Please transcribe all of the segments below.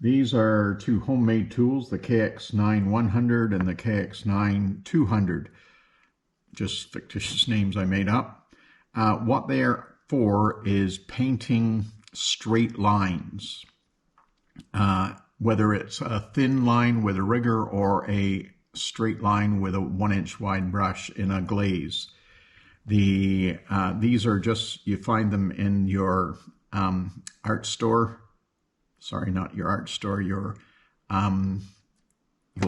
These are two homemade tools, the KX9 100 and the KX9 200. Just fictitious names I made up. What they're for is painting straight lines. Whether it's a thin line with a rigger or a straight line with a 1-inch wide brush in a glaze. These are just, you find them in your art store. Sorry, not your art store. You'll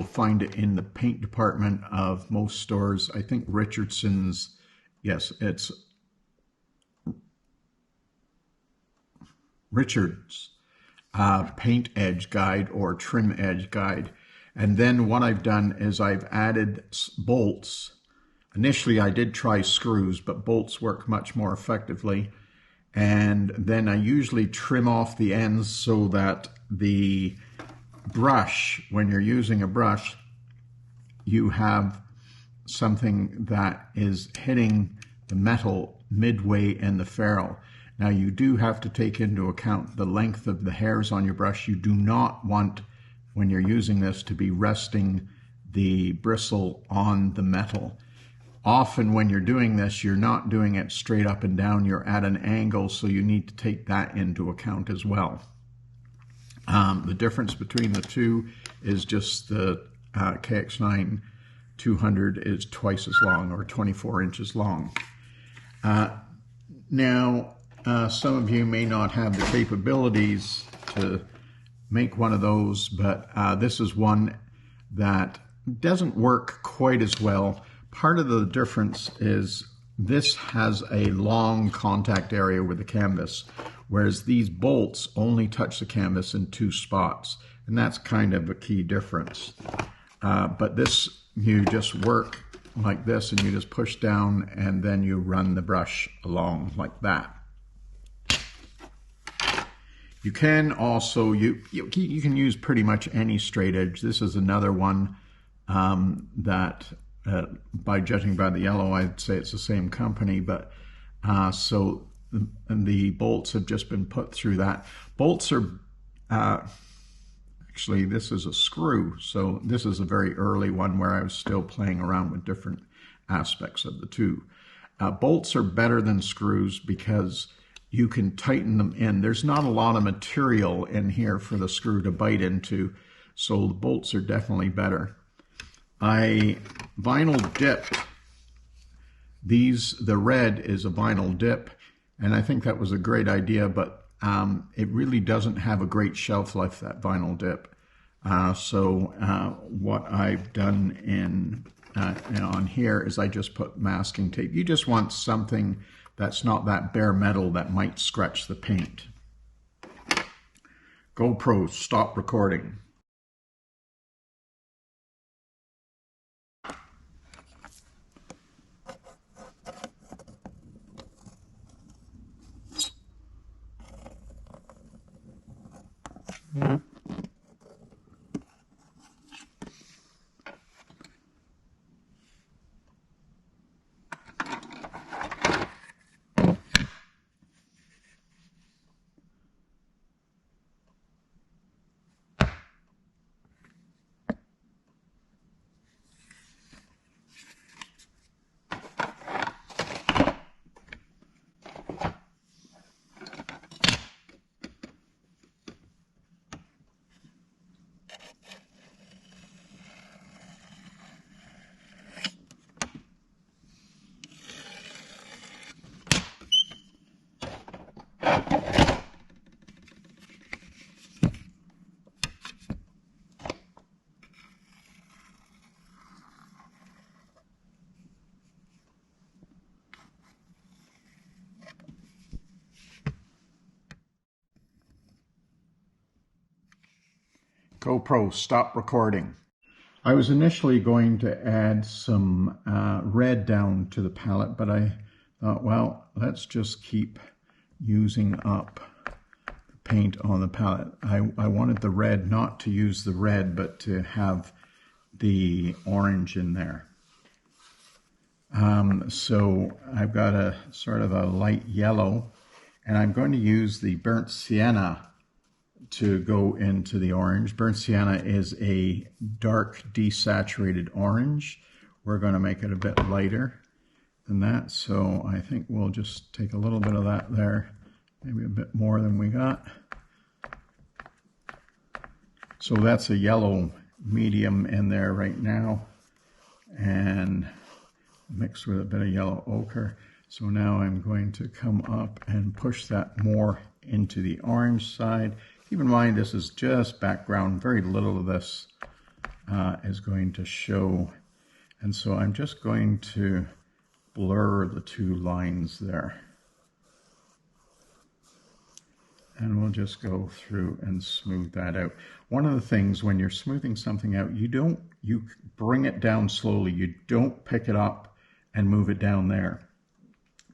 find it in the paint department of most stores. I think Richardson's, yes, it's Richards paint edge guide or trim edge guide. And then what I've done is I've added bolts. Initially I did try screws, but bolts work much more effectively. And then I usually trim off the ends so that the brush, when you're using a brush, you have something that is hitting the metal midway in the ferrule. Now you do have to take into account the length of the hairs on your brush. You do not want, when you're using this, to be resting the bristle on the metal. Often when you're doing this, you're not doing it straight up and down, you're at an angle, so you need to take that into account as well. The difference between the two is just the KX9 200 is twice as long, or 24 inches long. Now, some of you may not have the capabilities to make one of those, but this is one that doesn't work quite as well. Part of the difference is this has a long contact area with the canvas, whereas these bolts only touch the canvas in 2 spots, and that's kind of a key difference. But this, you just work like this, and you just push down, and then you run the brush along like that. You can also, you can use pretty much any straight edge. This is another one that, by judging by the yellow, I'd say it's the same company, but so the bolts have just been put through that. Bolts are, actually this is a screw, so this is a very early one where I was still playing around with different aspects of the two. Bolts are better than screws because you can tighten them in. There's not a lot of material in here for the screw to bite into, so the bolts are definitely better. I vinyl dipped these. The red is a vinyl dip, and I think that was a great idea, but it really doesn't have a great shelf life, that vinyl dip. So what I've done on here is I just put masking tape. You just want something that's not that bare metal that might scratch the paint. GoPro, stop recording. GoPro, stop recording. I was initially going to add some red down to the palette, but I thought, well, let's just keep using up the paint on the palette. I wanted the red, not to use the red, but to have the orange in there. So I've got a sort of a light yellow, and I'm going to use the burnt sienna to go into the orange. Burnt sienna is a dark desaturated orange. We're going to make it a bit lighter than that, so I think we'll just take a little bit of that there, maybe a bit more than we got. So that's a yellow medium in there right now, and mixed with a bit of yellow ochre. So now I'm going to come up and push that more into the orange side. Keep in mind this is just background, very little of this is going to show. And so I'm just going to blur the two lines there. And we'll just go through and smooth that out. One of the things when you're smoothing something out, you bring it down slowly. You don't pick it up and move it down there,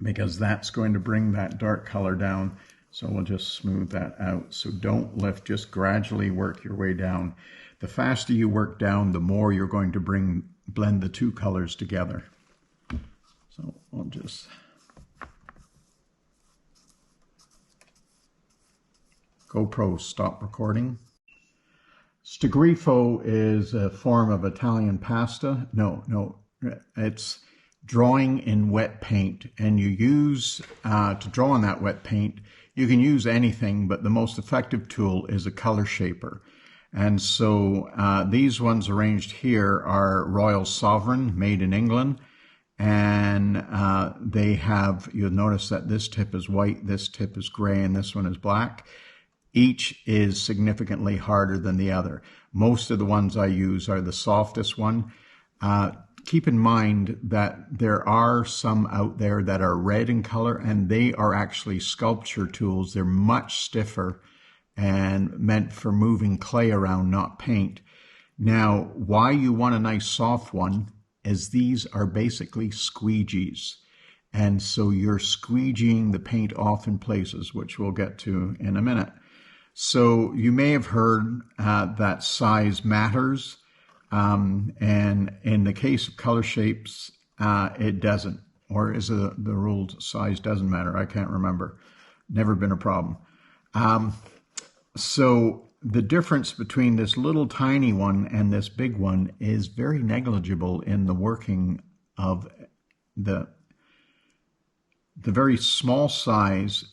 because that's going to bring that dark color down. So we'll just smooth that out. So don't lift, just gradually work your way down. The faster you work down, the more you're going to blend the two colors together. So we'll just GoPro stop recording. Stagrifo is a form of Italian pasta. No, it's drawing in wet paint, and you use, to draw on that wet paint, you can use anything, but the most effective tool is a color shaper. And so these ones arranged here are Royal Sovereign, made in England, and they have, you'll notice that this tip is white, this tip is gray, and this one is black. Each is significantly harder than the other. Most of the ones I use are the softest one. Keep in mind that there are some out there that are red in color, and they are actually sculpture tools. They're much stiffer and meant for moving clay around, not paint. Now, why you want a nice soft one is these are basically squeegees. And so you're squeegeeing the paint off in places, which we'll get to in a minute. So you may have heard that size matters. And in the case of color shapes, it doesn't. Or is the rule size doesn't matter? I can't remember. Never been a problem. So the difference between this little tiny one and this big one is very negligible in the working of the very small size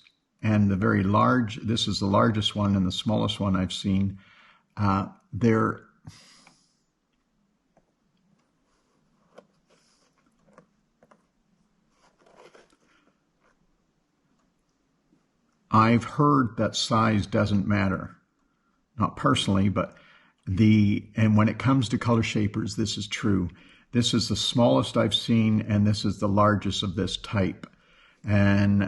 and the very large. This is the largest one and the smallest one I've seen. I've heard that size doesn't matter. Not personally, but and when it comes to color shapers, this is true. This is the smallest I've seen, and this is the largest of this type. And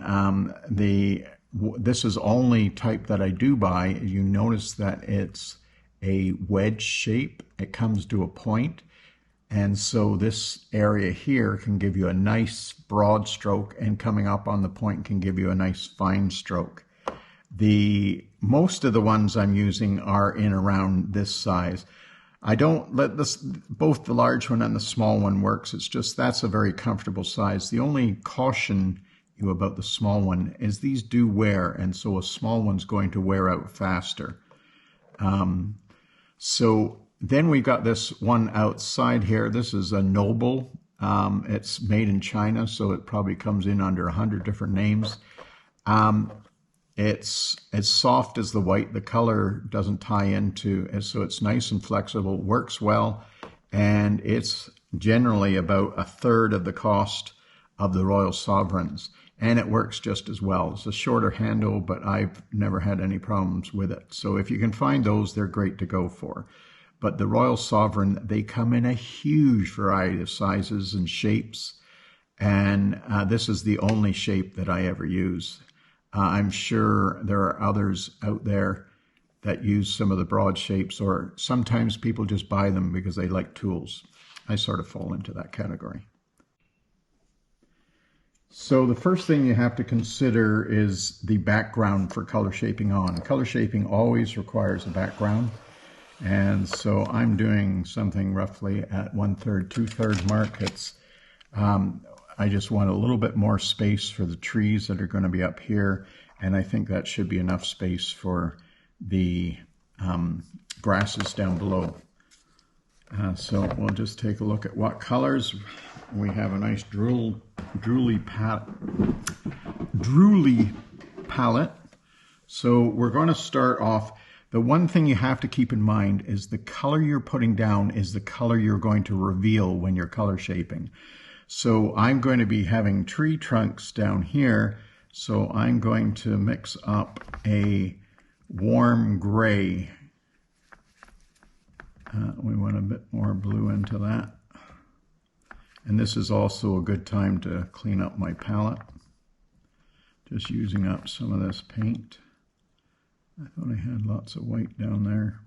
this is only type that I do buy. You notice that it's a wedge shape. It comes to a point. And so this area here can give you a nice broad stroke, and coming up on the point can give you a nice fine stroke. Most of the ones I'm using are in around this size. I don't let both the large one and the small one works. It's just that's a very comfortable size. The only caution you about the small one is these do wear, and so a small one's going to wear out faster. So then we've got this one outside here. This is a Noble. It's made in China, so it probably comes in under 100 different names. It's as soft as the white. The color doesn't tie into, so it's nice and flexible, works well, and it's generally about a third of the cost of the Royal Sovereigns, and it works just as well. It's a shorter handle, but I've never had any problems with it. So if you can find those, they're great to go for. But the Royal Sovereign, they come in a huge variety of sizes and shapes, and this is the only shape that I ever use. I'm sure there are others out there that use some of the broad shapes, or sometimes people just buy them because they like tools. I sort of fall into that category. So the first thing you have to consider is the background for color shaping on. Color shaping always requires a background. And so I'm doing something roughly at 1/3, 2/3 mark. I just want a little bit more space for the trees that are going to be up here. And I think that should be enough space for the grasses down below. So we'll just take a look at what colors. We have a nice drooly palette. So we're going to start off. The one thing you have to keep in mind is the color you're putting down is the color you're going to reveal when you're color shaping. So I'm going to be having tree trunks down here. So I'm going to mix up a warm gray. We want a bit more blue into that. And this is also a good time to clean up my palette. Just using up some of this paint. I thought I had lots of white down there.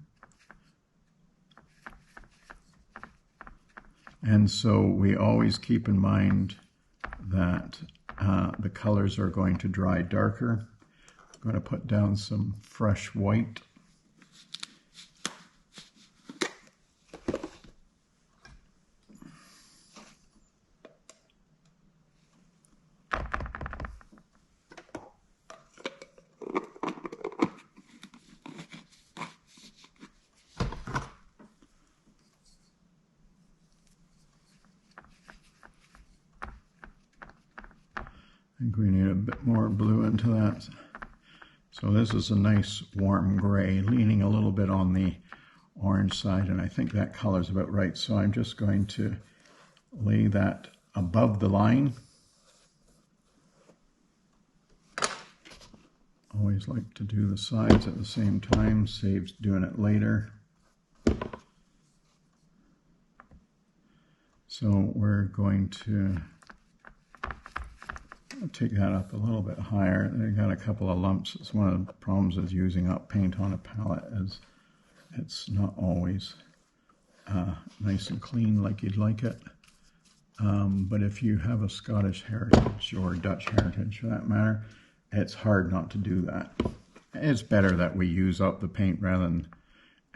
And so we always keep in mind that the colors are going to dry darker. I'm going to put down some fresh white. I think we need a bit more blue into that. So this is a nice warm gray, leaning a little bit on the orange side, and I think that color is about right. So I'm just going to lay that above the line. Always like to do the sides at the same time, saves doing it later. So we're going to take that up a little bit higher. They got a couple of lumps. It's one of the problems with using up paint on a palette is it's not always nice and clean like you'd like it. But if you have a Scottish heritage or Dutch heritage for that matter, it's hard not to do that. It's better that we use up the paint rather than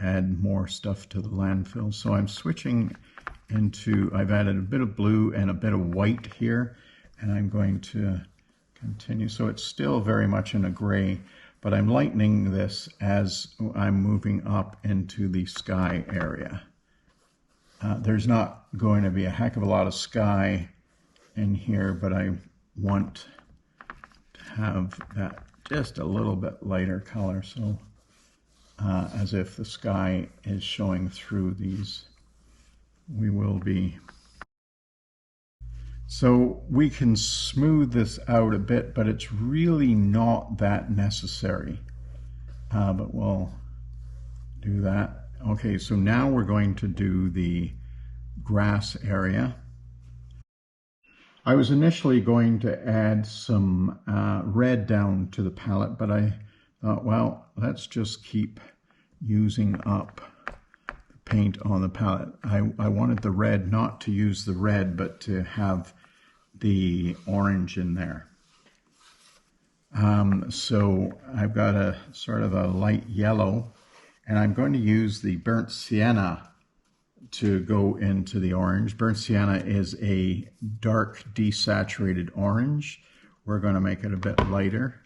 add more stuff to the landfill. So I'm switching into, I've added a bit of blue and a bit of white here. And I'm going to continue. So it's still very much in a gray, but I'm lightening this as I'm moving up into the sky area. There's not going to be a heck of a lot of sky in here, but I want to have that just a little bit lighter color. So as if the sky is showing through these, we will be. So we can smooth this out a bit, but it's really not that necessary. But we'll do that. Okay, so now we're going to do the grass area. I was initially going to add some red down to the palette, but I thought, well, let's just keep using up paint on the palette. I wanted the red, not to use the red, but to have the orange in there. So I've got a sort of a light yellow, and I'm going to use the burnt sienna to go into the orange. Burnt sienna is a dark desaturated orange. We're going to make it a bit lighter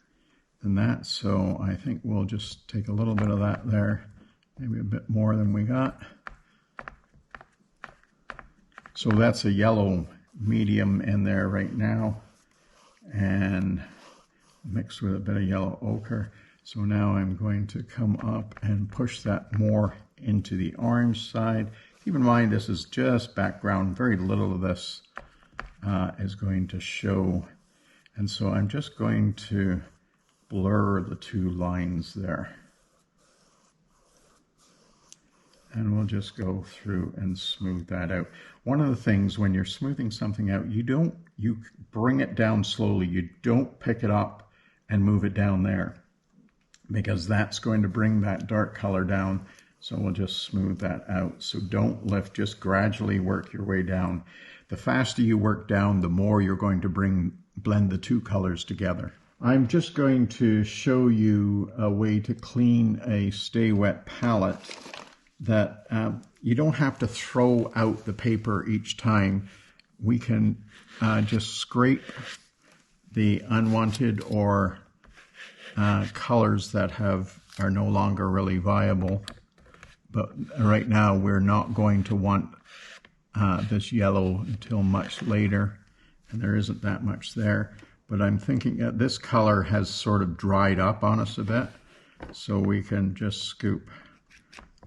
than that, so I think we'll just take a little bit of that there, maybe a bit more than we got. So that's a yellow medium in there right now, and mixed with a bit of yellow ochre. So now I'm going to come up and push that more into the orange side. Keep in mind this is just background, very little of this is going to show, and so I'm just going to blur the two lines there. And we'll just go through and smooth that out. One of the things when you're smoothing something out, you bring it down slowly. You don't pick it up and move it down there, because that's going to bring that dark color down. So we'll just smooth that out. So don't lift, just gradually work your way down. The faster you work down, the more you're going to blend the two colors together. I'm just going to show you a way to clean a Stay Wet palette that you don't have to throw out the paper each time. We can just scrape the unwanted or colors that have are no longer really viable. But right now we're not going to want this yellow until much later, and there isn't that much there. But I'm thinking that this color has sort of dried up on us a bit, so we can just scoop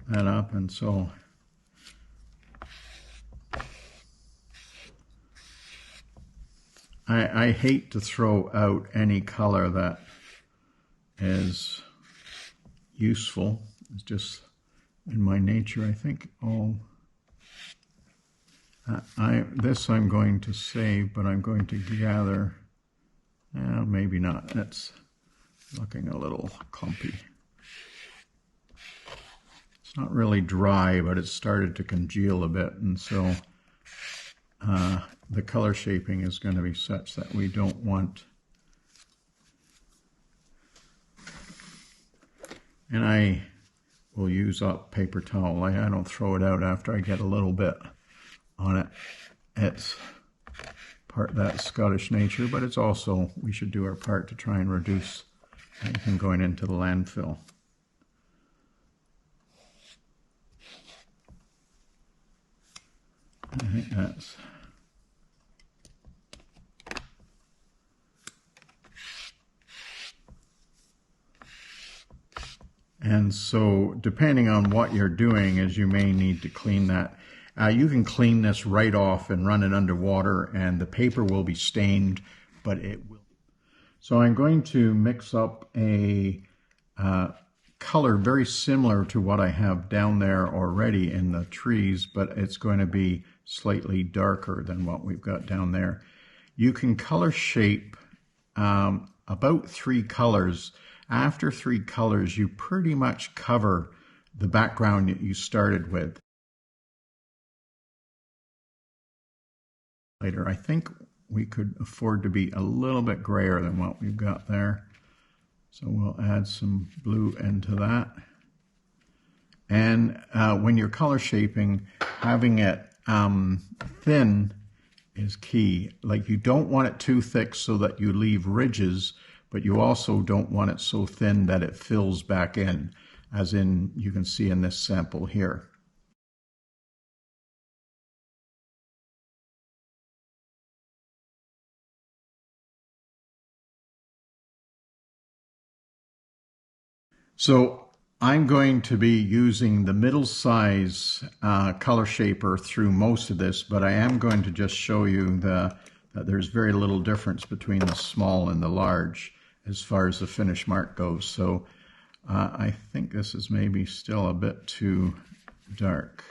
that up. And so I hate to throw out any color that is useful. It's just in my nature, I think. This I'm going to save, but I'm going to gather. Maybe not. That's looking a little clumpy. It's not really dry, but it's started to congeal a bit, and so the color shaping is going to be such that we don't want. And I will use up paper towel. I don't throw it out after I get a little bit on it. It's part that Scottish nature, but it's also, we should do our part to try and reduce anything going into the landfill. I think that's... And so depending on what you're doing is you may need to clean that. You can clean this right off and run it underwater, and the paper will be stained, but it will. So I'm going to mix up a color very similar to what I have down there already in the trees, but it's going to be slightly darker than what we've got down there. You can color shape about 3 colors. After 3 colors, you pretty much cover the background that you started with. Later, I think we could afford to be a little bit grayer than what we've got there. So we'll add some blue into that. And when you're color shaping, having it thin is key. Like, you don't want it too thick so that you leave ridges, but you also don't want it so thin that it fills back in, as in you can see in this sample here. So I'm going to be using the middle size color shaper through most of this, but I am going to just show you that there's very little difference between the small and the large as far as the finish mark goes. So I think this is maybe still a bit too dark.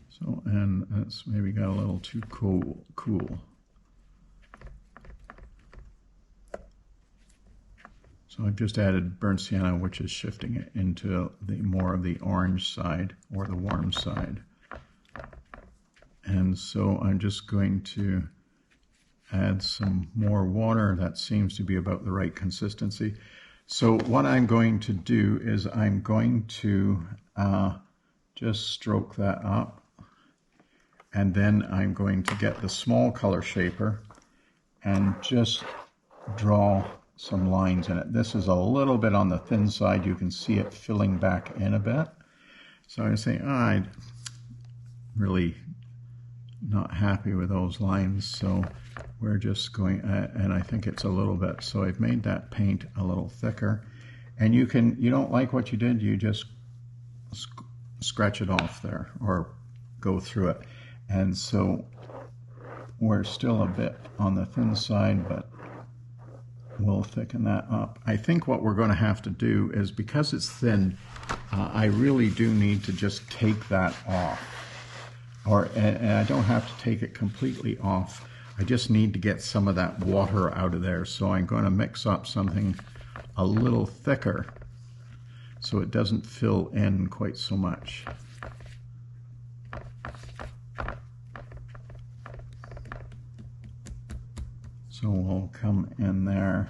So, and that's maybe got a little too cool. So I've just added burnt sienna, which is shifting it into the more of the orange side, or the warm side. And so I'm just going to add some more water. That seems to be about the right consistency. So what I'm going to do is I'm going to just stroke that up, and then I'm going to get the small color shaper and just draw some lines in it. This is a little bit on the thin side. You can see it filling back in a bit. So I'm saying, I'm really not happy with those lines. So we're just going, and I think it's a little bit. So I've made that paint a little thicker. And you don't like what you did, you just scratch it off there or go through it. And so we're still a bit on the thin side, but we'll thicken that up. I think what we're going to have to do is, because it's thin, I really do need to just take that off. And I don't have to take it completely off. I just need to get some of that water out of there. So I'm going to mix up something a little thicker so it doesn't fill in quite so much. So we'll come in there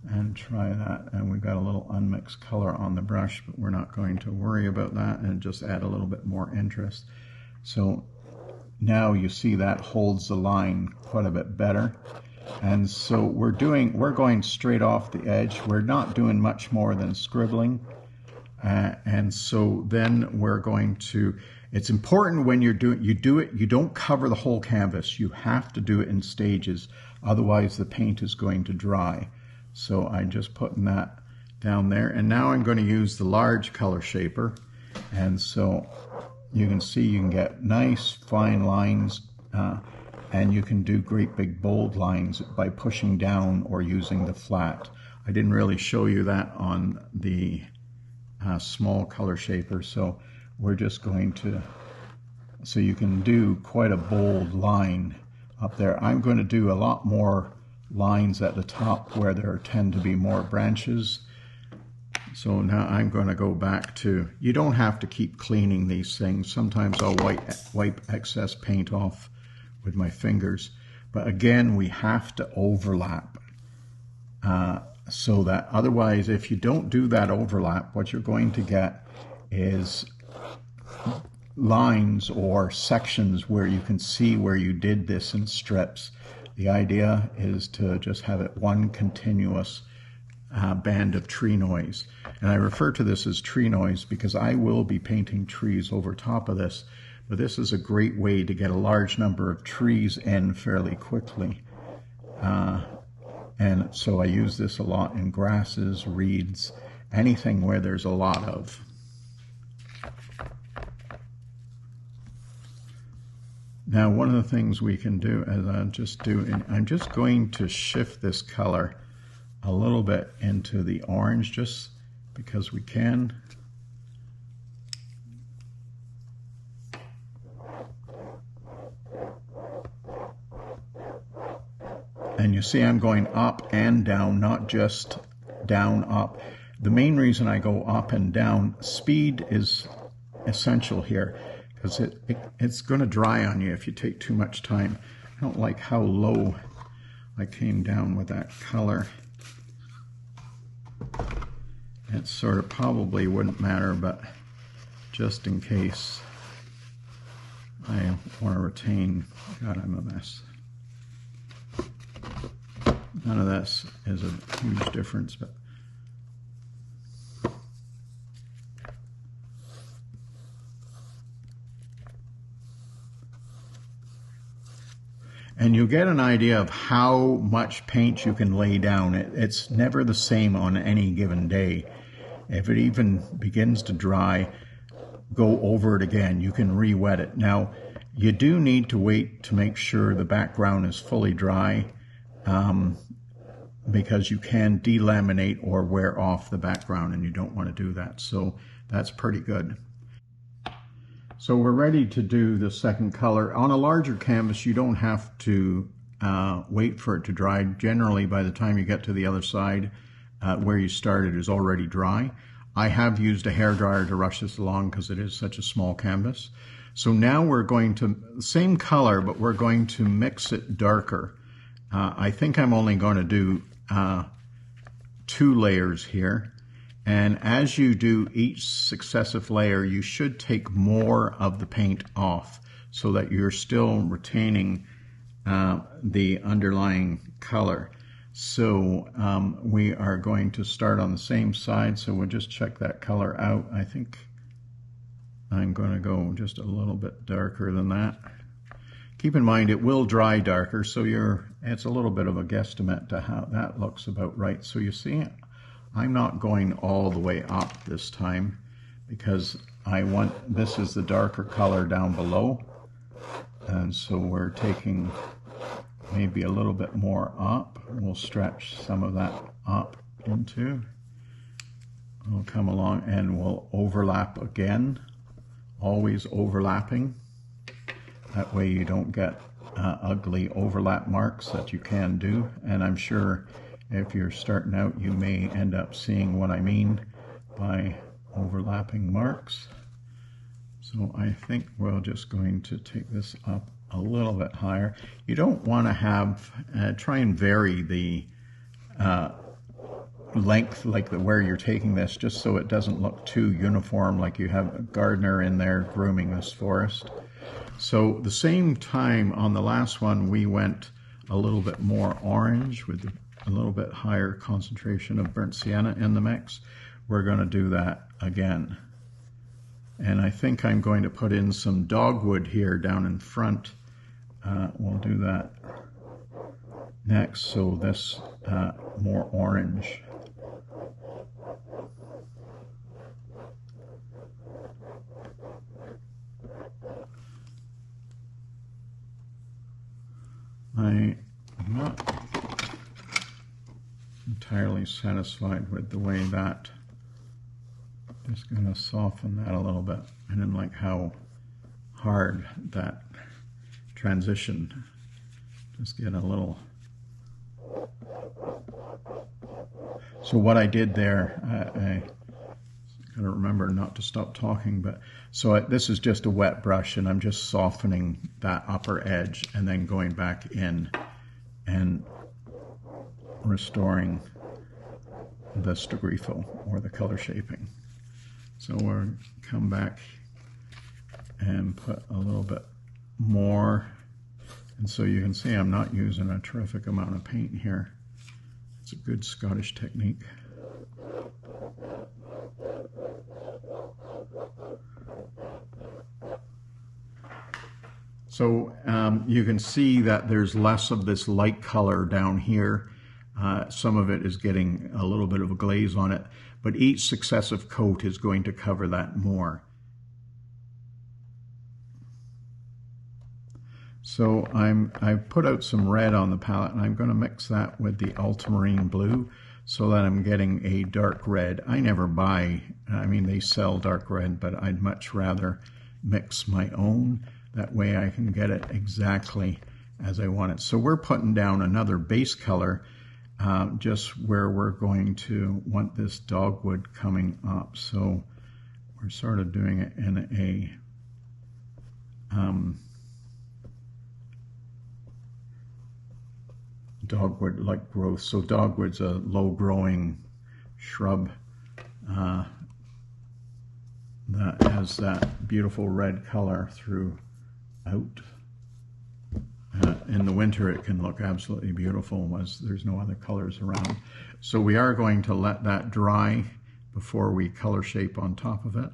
and try that. And we've got a little unmixed color on the brush, but we're not going to worry about that, and just add a little bit more interest. So now you see that holds the line quite a bit better. And so we're going straight off the edge. We're not doing much more than scribbling. And so then we're going to, it's important when you don't cover the whole canvas. You have to do it in stages. Otherwise the paint is going to dry. So I'm just putting that down there. And now I'm going to use the large color shaper. And so you can see you can get nice fine lines, and you can do great big bold lines by pushing down or using the flat. I didn't really show you that on the small color shaper, so we're just going to, so you can do quite a bold line up there. I'm going to do a lot more lines at the top where there tend to be more branches. So now I'm going to go back to, you don't have to keep cleaning these things. Sometimes I'll wipe excess paint off with my fingers. But again, we have to overlap. So that otherwise, if you don't do that overlap, what you're going to get is lines or sections where you can see where you did this in strips. The idea is to just have it one continuous band of tree noise. And I refer to this as tree noise because I will be painting trees over top of this. But this is a great way to get a large number of trees in fairly quickly. And so I use this a lot in grasses, reeds, anything where there's a lot of. Now, one of the things we can do is I'm just going to shift this color a little bit into the orange just because we can. And you see I'm going up and down, not just down, up. The main reason I go up and down, speed is essential here because it's going to dry on you if you take too much time. I don't like how low I came down with that color. It sort of probably wouldn't matter, but just in case I want to retain, God, I'm a mess. None of this is a huge difference, but and you get an idea of how much paint you can lay down. It's never the same on any given day. If it even begins to dry, go over it again. You can re-wet it. Now, you do need to wait to make sure the background is fully dry, because you can delaminate or wear off the background, and you don't want to do that. So that's pretty good. So we're ready to do the second color. On a larger canvas, you don't have to wait for it to dry. Generally, by the time you get to the other side, where you started is already dry. I have used a hairdryer to rush this along because it is such a small canvas. So now we're going to, same color, but we're going to mix it darker. I think I'm only going to do 2 layers here. And as you do each successive layer, you should take more of the paint off so that you're still retaining the underlying color. So we are going to start on the same side, so we'll just check that color out. I think I'm going to go just a little bit darker than that. Keep in mind it will dry darker, so it's a little bit of a guesstimate to how that looks about right. So you see, I'm not going all the way up this time because this is the darker color down below. And so we're taking maybe a little bit more up. We'll stretch some of that up into. We'll come along and we'll overlap again, always overlapping. That way you don't get ugly overlap marks that you can do. And I'm sure if you're starting out, you may end up seeing what I mean by overlapping marks. So I think we're just going to take this up a little bit higher. You don't want to have, try and vary the length, like where you're taking this, just so it doesn't look too uniform, like you have a gardener in there grooming this forest. So the same time on the last one, we went a little bit more orange with a little bit higher concentration of burnt sienna in the mix, we're going to do that again. And I think I'm going to put in some dogwood here down in front. We'll do that next, so this more orange. I'm not entirely satisfied with the way that. Just going to soften that a little bit. I didn't like how hard that transition. Just get a little. So what I did there, I gotta remember not to stop talking, but so this is just a wet brush and I'm just softening that upper edge and then going back in and restoring the strogrifo or the color shaping. So we'll come back and put a little bit more. And so you can see I'm not using a terrific amount of paint here. It's a good Scottish technique. So you can see that there's less of this light color down here. Some of it is getting a little bit of a glaze on it, but each successive coat is going to cover that more. So I've put out some red on the palette and I'm going to mix that with the ultramarine blue so that I'm getting a dark red. I never buy, I mean they sell dark red, but I'd much rather mix my own. That way I can get it exactly as I want it. So we're putting down another base color just where we're going to want this dogwood coming up. So we're sort of doing it in a dogwood-like growth. So dogwood's a low-growing shrub that has that beautiful red color throughout. In the winter it can look absolutely beautiful as there's no other colors around. So we are going to let that dry before we color shape on top of it.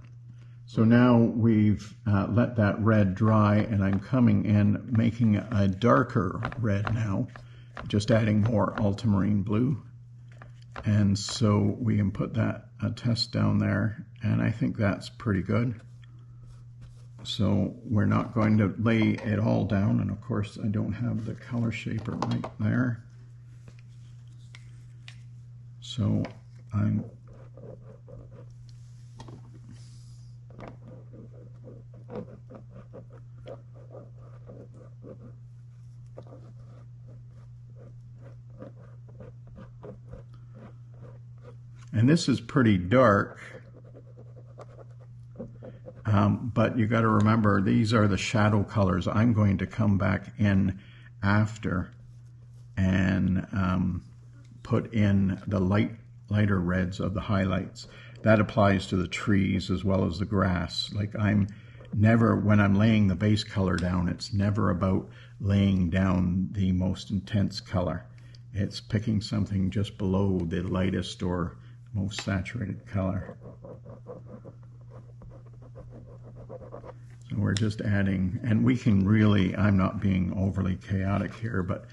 So now we've let that red dry and I'm coming in making a darker red now, just adding more ultramarine blue. And so we can put that test down there and I think that's pretty good. So we're not going to lay it all down, and of course I don't have the color shaper right there. So I'm and this is pretty dark. But you got to remember, these are the shadow colors. I'm going to come back in after and put in the lighter reds of the highlights. That applies to the trees as well as the grass. Like I'm never, when I'm laying the base color down, it's never about laying down the most intense color. It's picking something just below the lightest or most saturated color. So we're just adding, and we can really, I'm not being overly chaotic here, but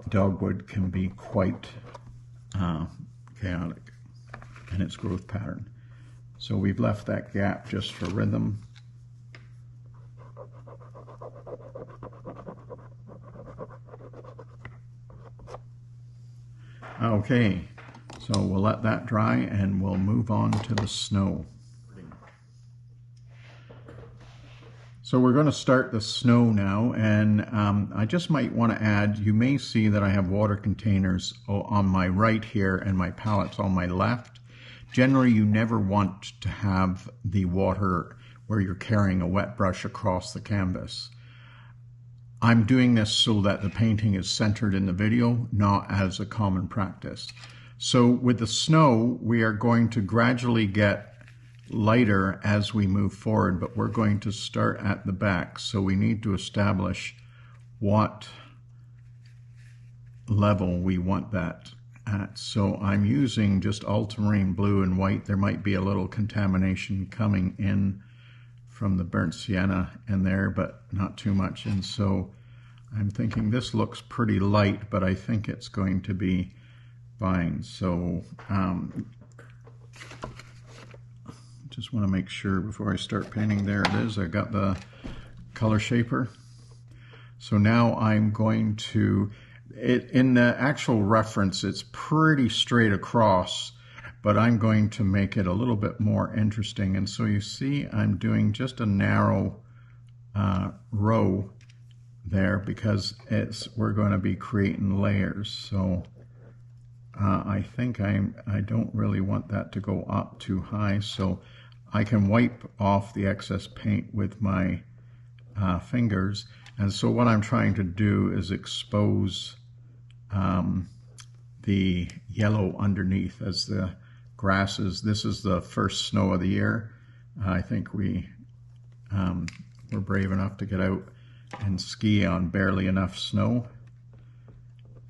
dogwood can be quite chaotic in its growth pattern. So we've left that gap just for rhythm. Okay, so we'll let that dry and we'll move on to the snow. So we're going to start the snow now, and I just might want to add, you may see that I have water containers on my right here and my palettes on my left. Generally, you never want to have the water where you're carrying a wet brush across the canvas. I'm doing this so that the painting is centered in the video, not as a common practice. So with the snow, we are going to gradually get lighter as we move forward, but we're going to start at the back. So we need to establish what level we want that at. So I'm using just ultramarine blue and white. There might be a little contamination coming in from the burnt sienna in there, but not too much. And so I'm thinking this looks pretty light, but I think it's going to be fine. So just want to make sure before I start painting. There it is. I got the color shaper. So now I'm going to, in the actual reference, it's pretty straight across, but I'm going to make it a little bit more interesting. And so you see I'm doing just a narrow row there because we're going to be creating layers. So I think I don't really want that to go up too high, so I can wipe off the excess paint with my fingers. And so what I'm trying to do is expose the yellow underneath as the grasses. This is the first snow of the year. I think we're brave enough to get out and ski on barely enough snow.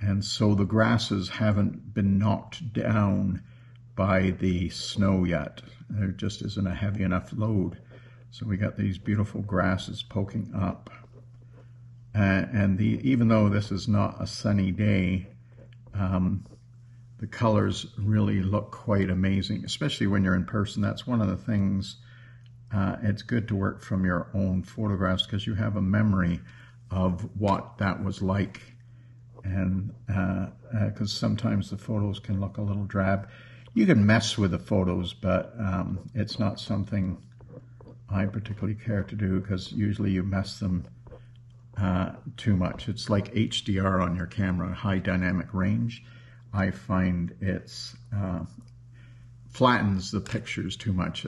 And so the grasses haven't been knocked down by the snow yet. There just isn't a heavy enough load. So we got these beautiful grasses poking up. Even though this is not a sunny day, the colors really look quite amazing, especially when you're in person. That's one of the things. It's good to work from your own photographs because you have a memory of what that was like. And because sometimes the photos can look a little drab. You can mess with the photos, but it's not something I particularly care to do because usually you mess them too much. It's like HDR on your camera, high dynamic range. I find it's flattens the pictures too much.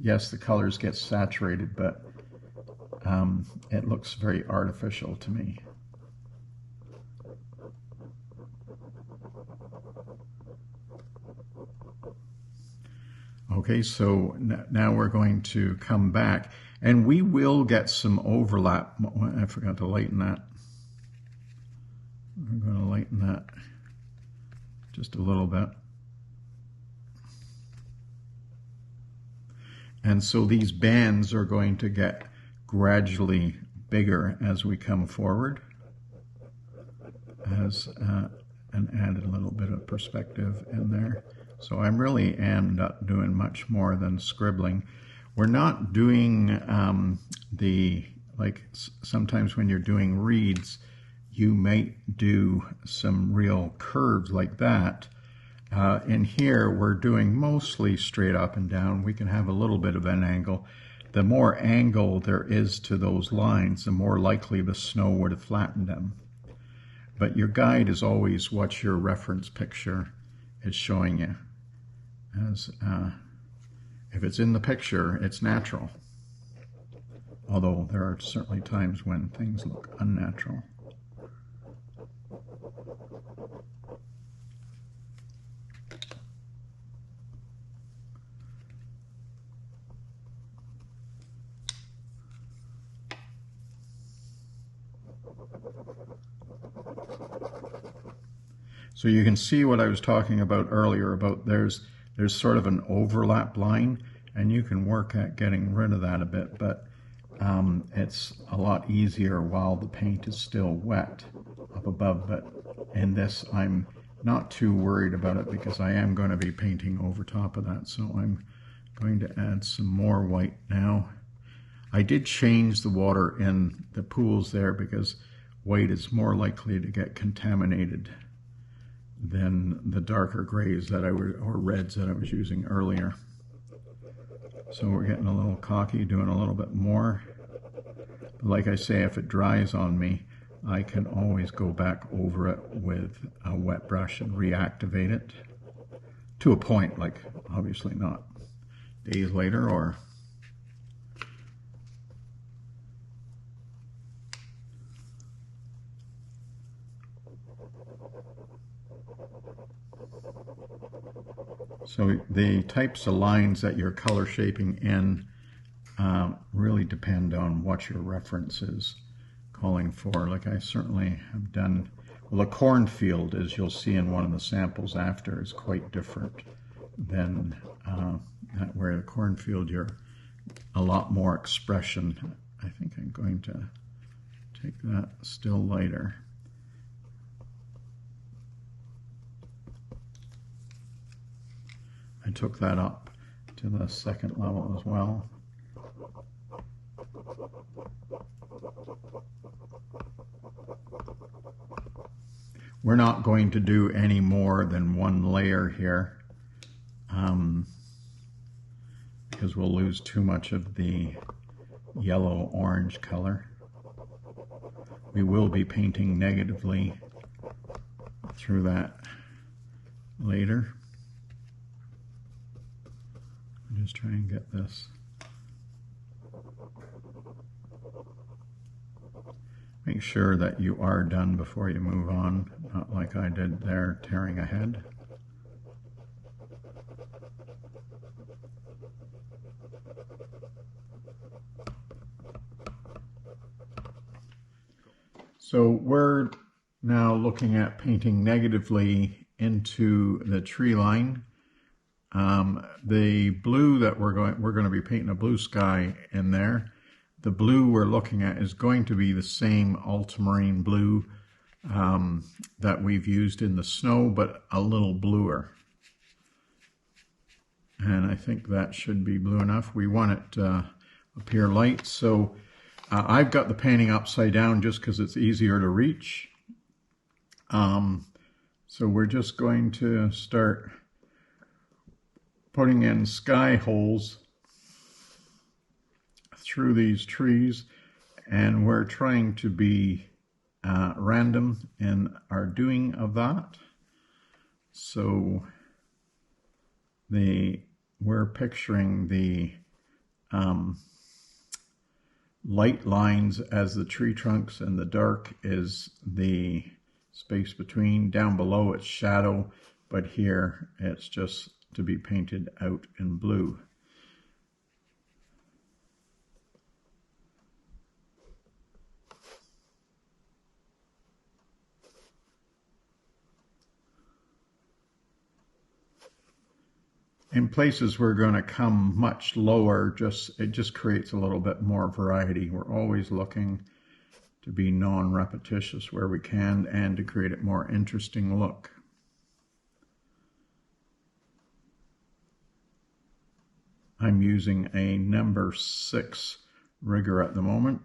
Yes, the colors get saturated, but it looks very artificial to me. Okay, so now we're going to come back, and we will get some overlap. I forgot to lighten that. I'm going to lighten that just a little bit. And so these bands are going to get gradually bigger as we come forward, and add a little bit of perspective in there. So I really am not doing much more than scribbling. We're not doing like sometimes when you're doing reeds, you might do some real curves like that. In here, we're doing mostly straight up and down. We can have a little bit of an angle. The more angle there is to those lines, the more likely the snow would have flattened them. But your guide is always what your reference picture is showing you. As if it's in the picture, it's natural. Although there are certainly times when things look unnatural. So you can see what I was talking about earlier about there's sort of an overlap line, and you can work at getting rid of that a bit, but it's a lot easier while the paint is still wet up above. But in this, I'm not too worried about it because I am going to be painting over top of that. So I'm going to add some more white now. I did change the water in the pools there because white is more likely to get contaminated than the darker grays that or reds that I was using earlier. So we're getting a little cocky, doing a little bit more. But like I say, if it dries on me, I can always go back over it with a wet brush and reactivate it to a point, like obviously not days later or So the types of lines that you're color shaping in really depend on what your reference is calling for. Like I certainly have done, well, a cornfield, as you'll see in one of the samples after, is quite different than where the cornfield you're a lot more expression. I think I'm going to take that still lighter. I took that up to the second level as well. We're not going to do any more than one layer here because we'll lose too much of the yellow-orange color. We will be painting negatively through that later. I'll just try and get this. Make sure that you are done before you move on, not like I did there, tearing ahead. So we're now looking at painting negatively into the tree line. The blue that we're going to be painting a blue sky in there. The blue we're looking at is going to be the same ultramarine blue that we've used in the snow, but a little bluer. And I think that should be blue enough. We want it to appear light, so I've got the painting upside down just because it's easier to reach. So we're just going to start putting in sky holes through these trees, and we're trying to be random in our doing of that. So we're picturing the light lines as the tree trunks, and the dark is the space between. Down below it's shadow, but here it's just to be painted out in blue. In places we're going to come much lower, it just creates a little bit more variety. We're always looking to be non-repetitious where we can and to create a more interesting look. I'm using a number 6 rigger at the moment.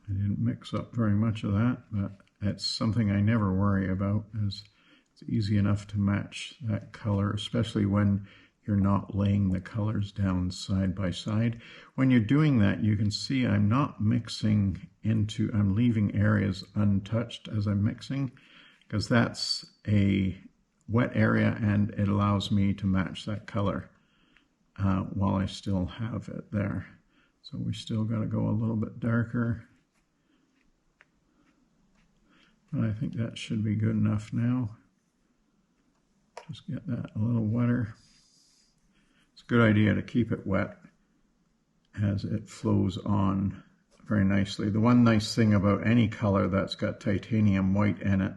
I didn't mix up very much of that, but that's something I never worry about, as it's easy enough to match that color, especially when you're not laying the colors down side by side. When you're doing that, you can see I'm not mixing into, I'm leaving areas untouched as I'm mixing, because that's a wet area and it allows me to match that color while I still have it there. So we still got to go a little bit darker. But I think that should be good enough now. Just get that a little wetter. It's a good idea to keep it wet as it flows on very nicely. The one nice thing about any color that's got titanium white in it,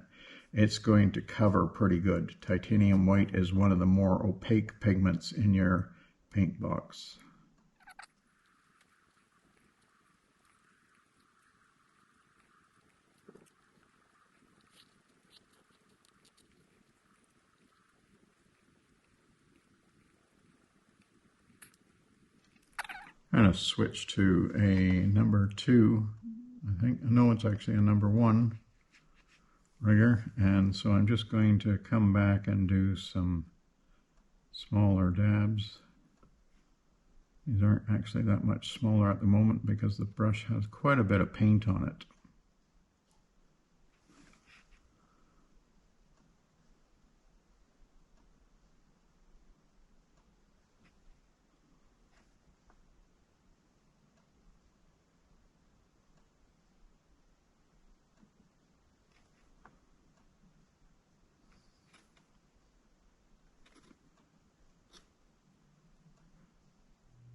it's going to cover pretty good. Titanium white is one of the more opaque pigments in your paint box. I'm going to switch to a number 2. I think, no, it's actually a number 1 rigger. And so I'm just going to come back and do some smaller dabs. These aren't actually that much smaller at the moment because the brush has quite a bit of paint on it.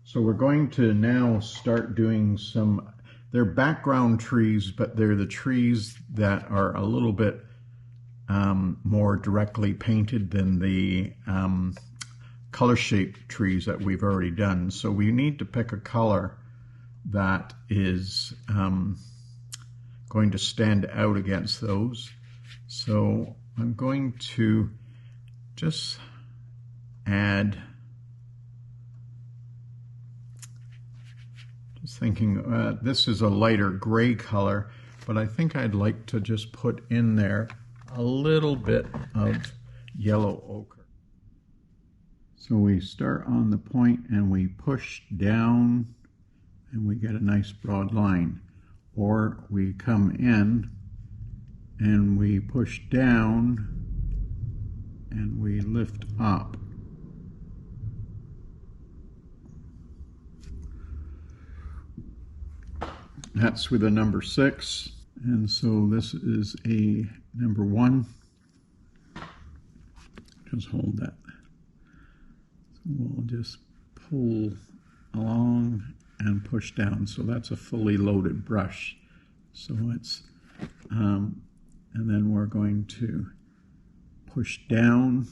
So we're going to now start doing some, they're background trees, but they're the trees that are a little bit more directly painted than the color-shaped trees that we've already done. So we need to pick a color that is going to stand out against those. So I'm going to just add, thinking this is a lighter gray color, but I think I'd like to just put in there a little bit of yellow ochre. So we start on the point and we push down and we get a nice broad line, or we come in and we push down and we lift up. That's with a number 6, and so this is a number 1. Just hold that. So we'll just pull along and push down. So that's a fully loaded brush. So it's, and then we're going to push down.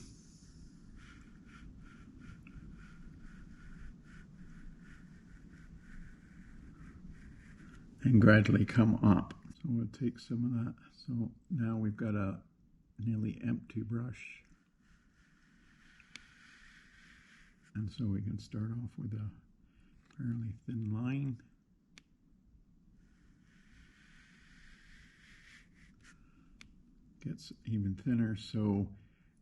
And gradually come up. So we'll take some of that. So now we've got a nearly empty brush. And so we can start off with a fairly thin line. Gets even thinner. So,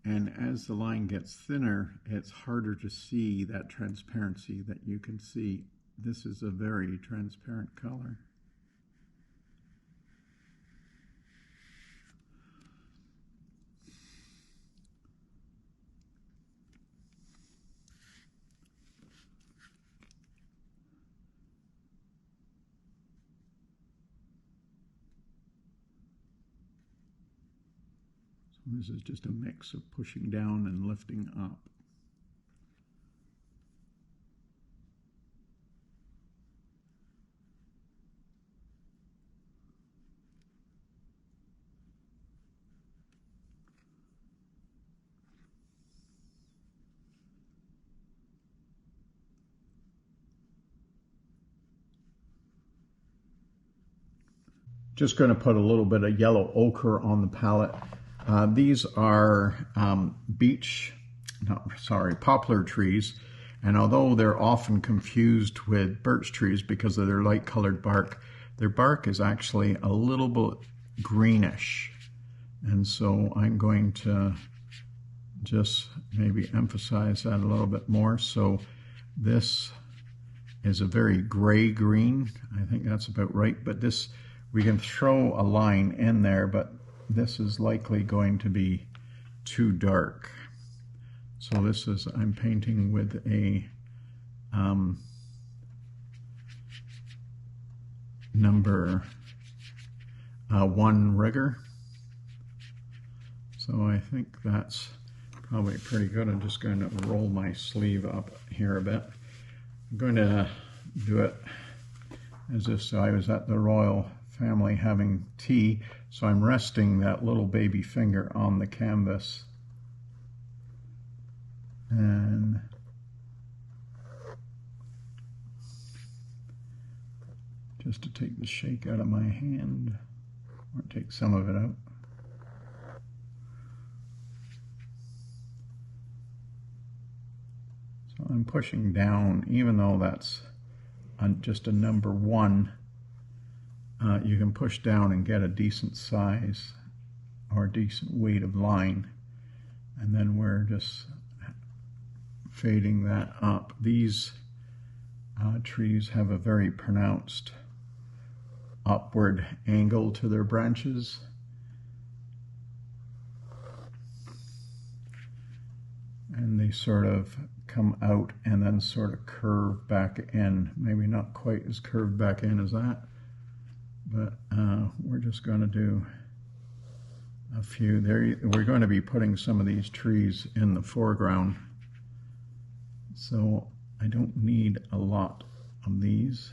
and as the line gets thinner, it's harder to see that transparency that you can see. This is a very transparent color. This is just a mix of pushing down and lifting up. Just going to put a little bit of yellow ochre on the palette. These are poplar trees, and although they're often confused with birch trees because of their light colored bark, their bark is actually a little bit greenish. And so I'm going to just maybe emphasize that a little bit more. So this is a very gray green. I think that's about right, but this, we can throw a line in there, but this is likely going to be too dark. So this is, I'm painting with a number 1 rigger. So I think that's probably pretty good. I'm just going to roll my sleeve up here a bit. I'm going to do it as if I was at the royal family having tea. So I'm resting that little baby finger on the canvas. And just to take the shake out of my hand, or take some of it out. So I'm pushing down, even though that's just a number 1, you can push down and get a decent size or a decent weight of line. And then we're just fading that up. These trees have a very pronounced upward angle to their branches. And they sort of come out and then sort of curve back in. Maybe not quite as curved back in as that, but we're just going to do a few there. We're going to be putting some of these trees in the foreground, so I don't need a lot of these.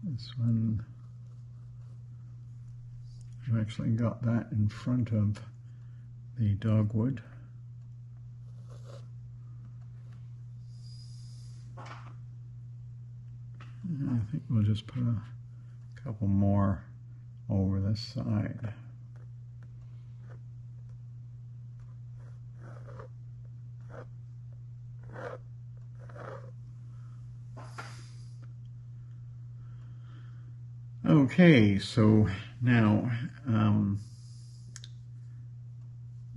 This one, I've actually got that in front of the dogwood. And I think we'll just put a couple more over this side. Okay, so now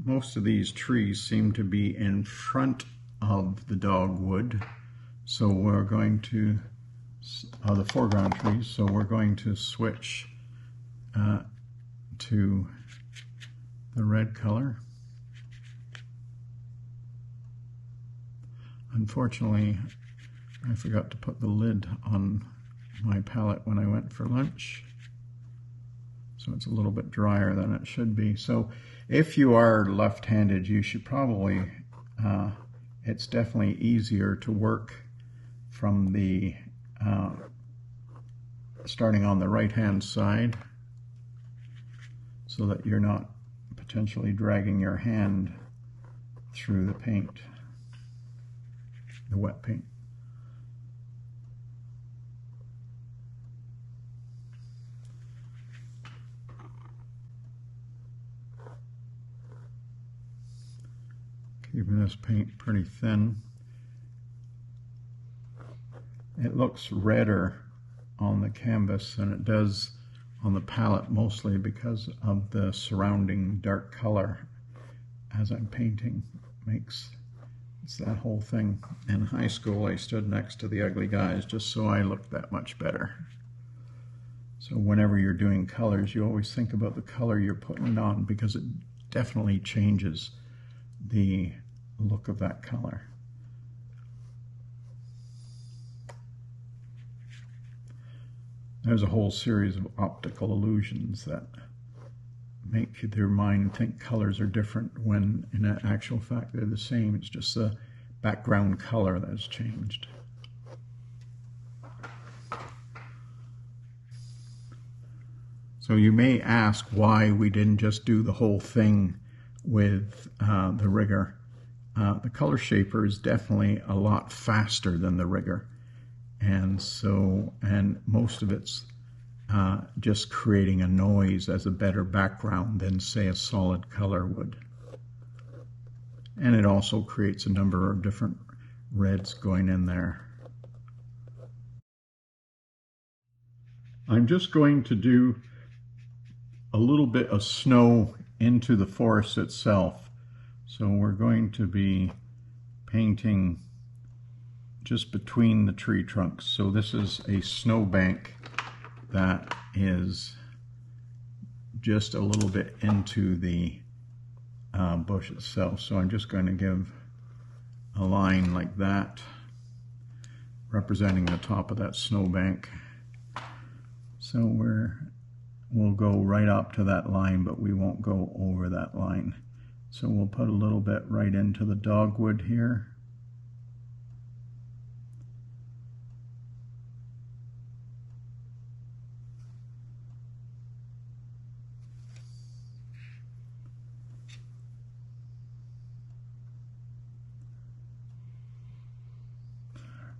most of these trees seem to be in front of the dogwood, so we're going to, the foreground trees, so we're going to switch to the red color. Unfortunately, I forgot to put the lid on my palette when I went for lunch, so it's a little bit drier than it should be. So if you are left-handed, you should probably, it's definitely easier to work from the starting on the right-hand side, so that you're not potentially dragging your hand through the paint, the wet paint. Keeping this paint pretty thin. It looks redder on the canvas than it does on the palette, mostly because of the surrounding dark color as I'm painting. It's that whole thing. In high school, I stood next to the ugly guys just so I looked that much better. So whenever you're doing colors, you always think about the color you're putting on, because it definitely changes the look of that color. There's a whole series of optical illusions that make their mind think colors are different when in actual fact they're the same. It's just the background color that's changed. So you may ask why we didn't just do the whole thing with the rigger. The color shaper is definitely a lot faster than the rigger, and most of it's just creating a noise as a better background than, say, a solid color would. And it also creates a number of different reds going in there. I'm just going to do a little bit of snow into the forest itself. So we're going to be painting just between the tree trunks. So this is a snowbank that is just a little bit into the bush itself. So I'm just going to give a line like that, representing the top of that snowbank. So we'll go right up to that line, but we won't go over that line. So we'll put a little bit right into the dogwood here.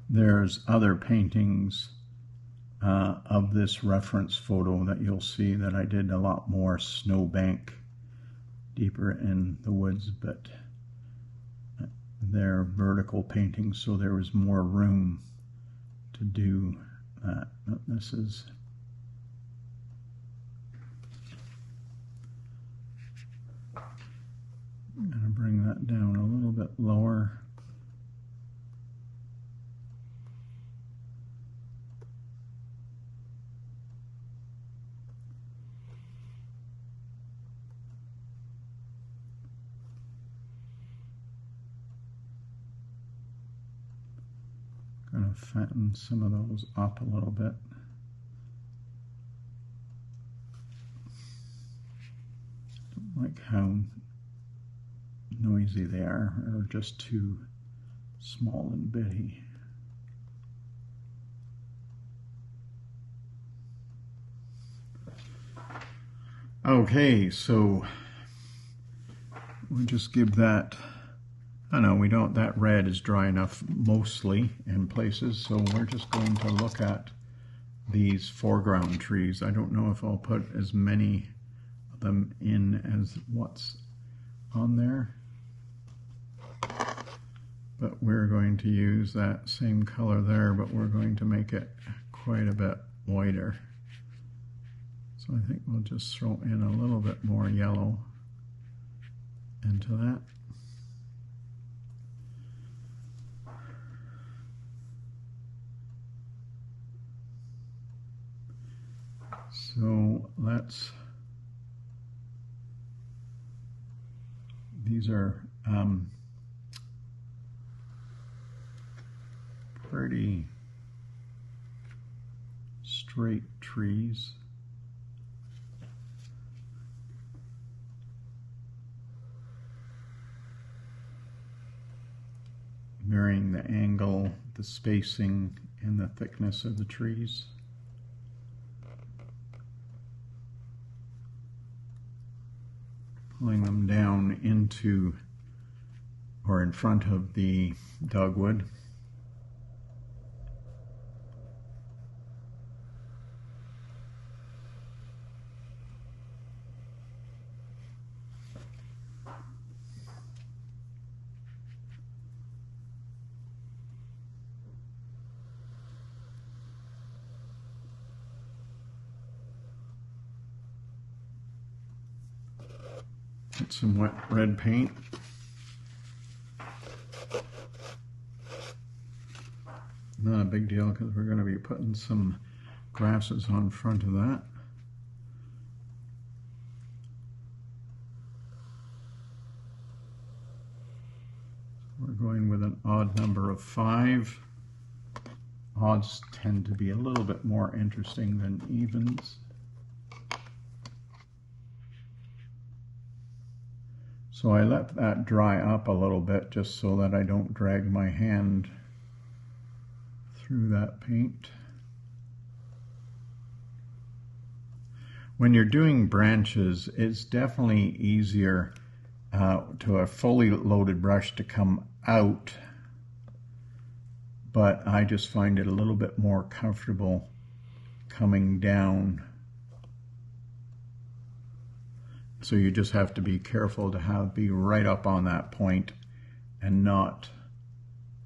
There's other paintings of this reference photo that you'll see that I did a lot more snowbank deeper in the woods, but they're vertical paintings, so there was more room to do that. This is I'm going to bring that down a little bit lower. Going to fatten some of those up a little bit. Don't like how noisy they are, or just too small and bitty. Okay, so we'll just give that, I know we don't, that red is dry enough mostly in places, so we're just going to look at these foreground trees. I don't know if I'll put as many of them in as what's on there, but we're going to use that same color there, but we're going to make it quite a bit whiter. So I think we'll just throw in a little bit more yellow into that. So these are pretty straight trees. Varying the angle, the spacing, and the thickness of the trees. Pulling them down into or in front of the dogwood. Get some wet red paint. Not a big deal because we're going to be putting some grasses on front of that. We're going with an odd number of 5. Odds tend to be a little bit more interesting than evens. So I let that dry up a little bit just so that I don't drag my hand through that paint. When you're doing branches, it's definitely easier to a fully loaded brush to come out, but I just find it a little bit more comfortable coming down. So you just have to be careful to be right up on that point and not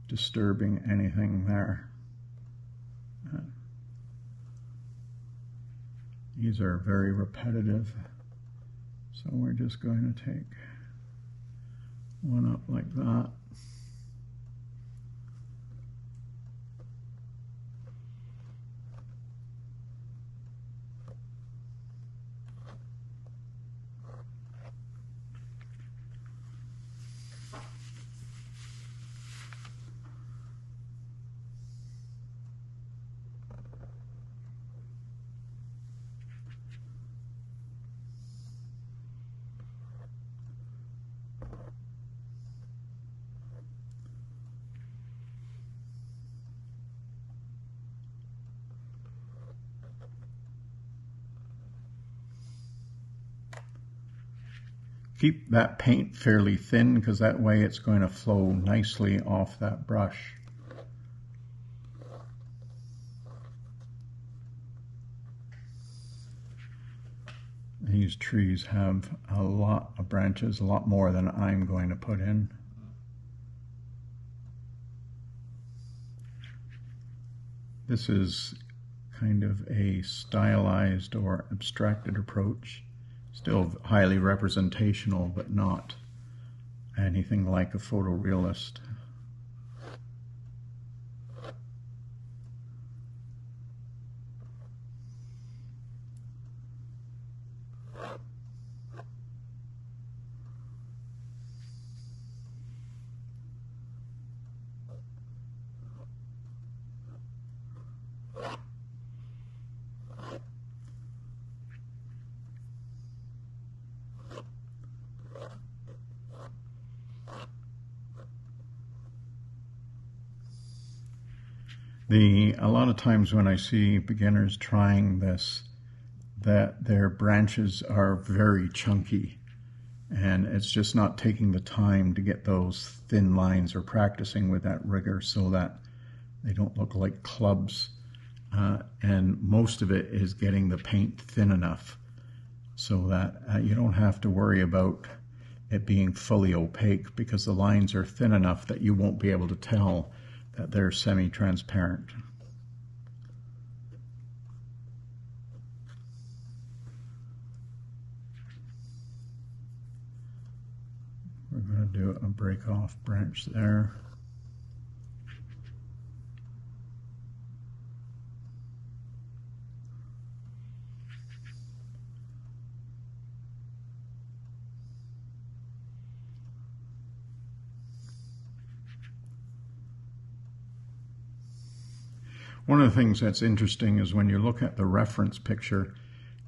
disturbing anything there. These are very repetitive, so we're just going to take one up like that. Keep that paint fairly thin because that way it's going to flow nicely off that brush. These trees have a lot of branches, a lot more than I'm going to put in. This is kind of a stylized or abstracted approach. Still highly representational, but not anything like a photorealist. A lot of times when I see beginners trying this, that their branches are very chunky and it's just not taking the time to get those thin lines or practicing with that rigor so that they don't look like clubs. And most of it is getting the paint thin enough so that you don't have to worry about it being fully opaque because the lines are thin enough that you won't be able to tell that they're semi-transparent. We're going to do a break off branch there. One of the things that's interesting is when you look at the reference picture,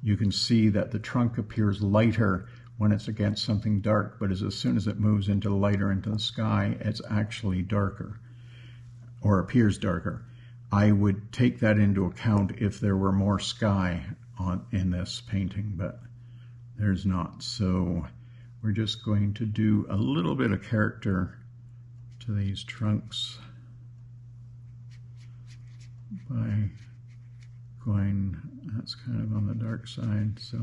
you can see that the trunk appears lighter when it's against something dark, but as soon as it moves into lighter into the sky, it's actually darker, or appears darker. I would take that into account if there were more sky in this painting, but there's not. So we're just going to do a little bit of character to these trunks by going, that's kind of on the dark side, so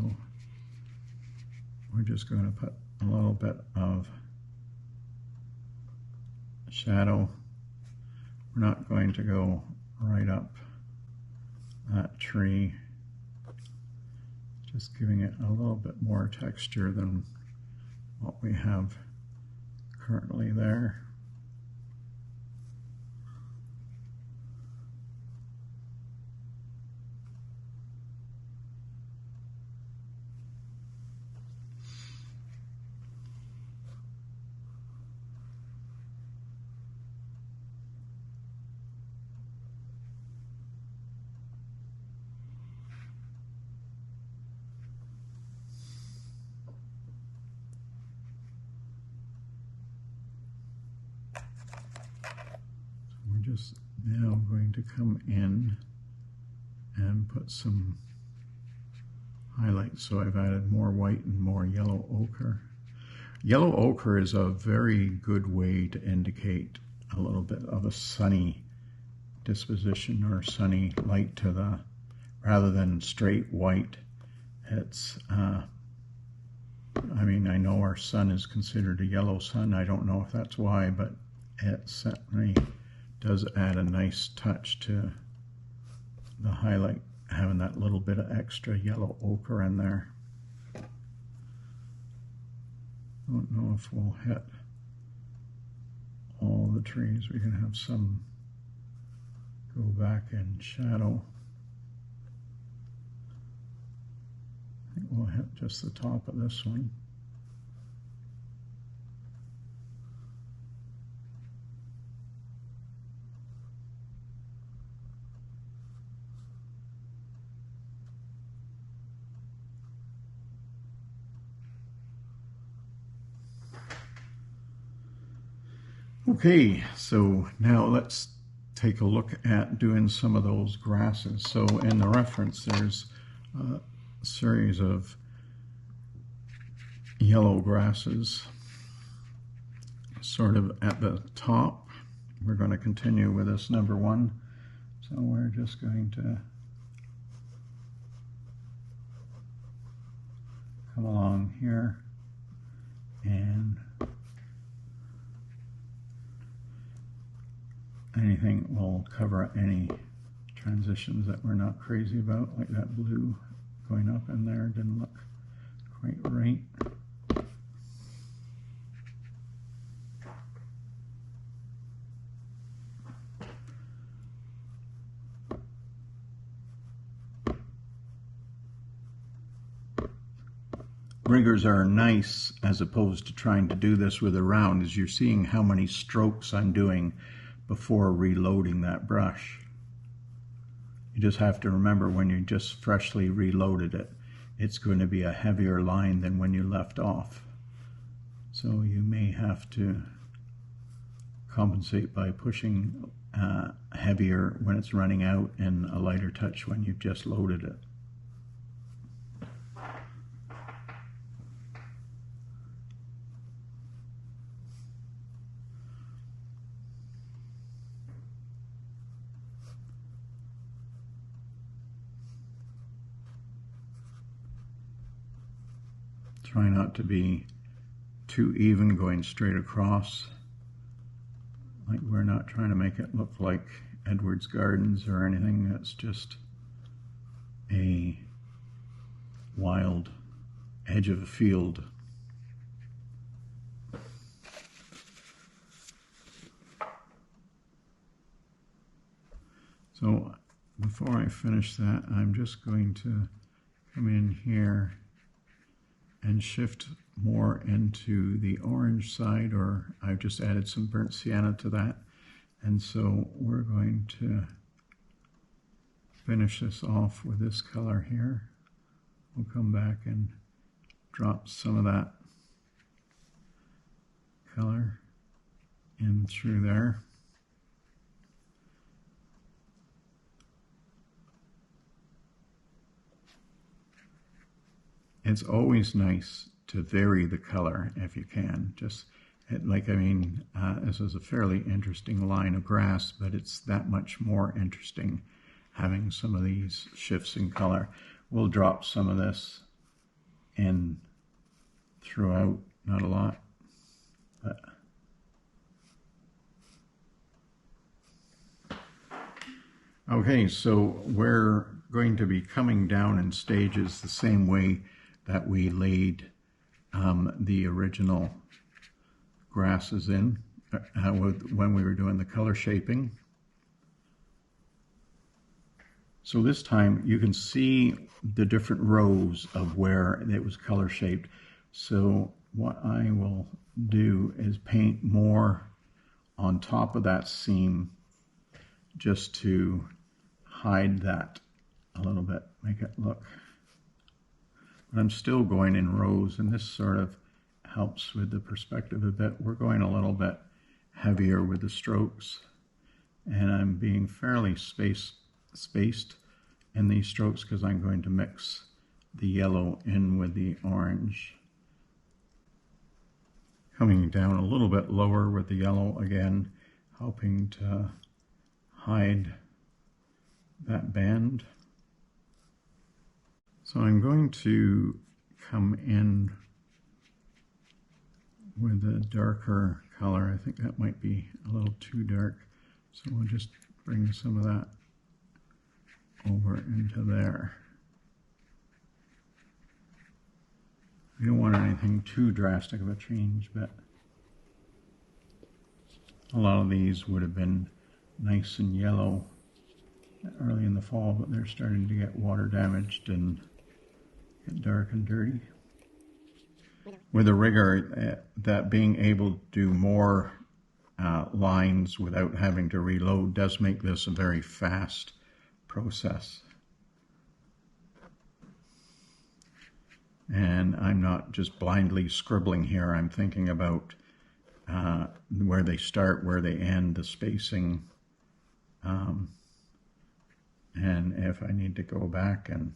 we're just going to put a little bit of shadow. We're not going to go right up that tree, just giving it a little bit more texture than what we have currently there. Just now going to come in and put some highlights. So I've added more white and more yellow ochre. Yellow ochre is a very good way to indicate a little bit of a sunny disposition or sunny light to the, rather than straight white. It's, I mean, I know our sun is considered a yellow sun. I don't know if that's why, but it certainly does add a nice touch to the highlight, having that little bit of extra yellow ochre in there. Don't know if we'll hit all the trees. We can have some go back in shadow. I think we'll hit just the top of this one. Okay, so now let's take a look at doing some of those grasses. So in the reference, there's a series of yellow grasses sort of at the top. We're going to continue with this number one. So we're just going to come along here and anything will cover any transitions that we're not crazy about, like that blue going up in there didn't look quite right. Riggers are nice as opposed to trying to do this with a round, as you're seeing how many strokes I'm doing before reloading that brush. You just have to remember when you just freshly reloaded it, it's going to be a heavier line than when you left off. So you may have to compensate by pushing heavier when it's running out and a lighter touch when you've just loaded it. Try not to be too even going straight across. Like we're not trying to make it look like Edwards Gardens or anything. That's just a wild edge of a field. So before I finish that, I'm just going to come in here and shift more into the orange side, or I've just added some burnt sienna to that. And so we're going to finish this off with this color here. We'll come back and drop some of that color in through there. It's always nice to vary the color if you can. Just like, I mean, this is a fairly interesting line of grass, but it's that much more interesting having some of these shifts in color. We'll drop some of this in throughout, not a lot, but okay, so we're going to be coming down in stages the same way that we laid the original grasses in when we were doing the color shaping. So this time you can see the different rows of where it was color shaped. So what I will do is paint more on top of that seam just to hide that a little bit, make it look. But I'm still going in rows, and this sort of helps with the perspective a bit. We're going a little bit heavier with the strokes, and I'm being fairly spaced in these strokes because I'm going to mix the yellow in with the orange. Coming down a little bit lower with the yellow again, helping to hide that band. So I'm going to come in with a darker color. I think that might be a little too dark. So we'll just bring some of that over into there. We don't want anything too drastic of a change, but a lot of these would have been nice and yellow early in the fall, but they're starting to get water damaged and get dark and dirty. With a rigger, that being able to do more lines without having to reload does make this a very fast process. And I'm not just blindly scribbling here, I'm thinking about where they start, where they end, the spacing. And if I need to go back and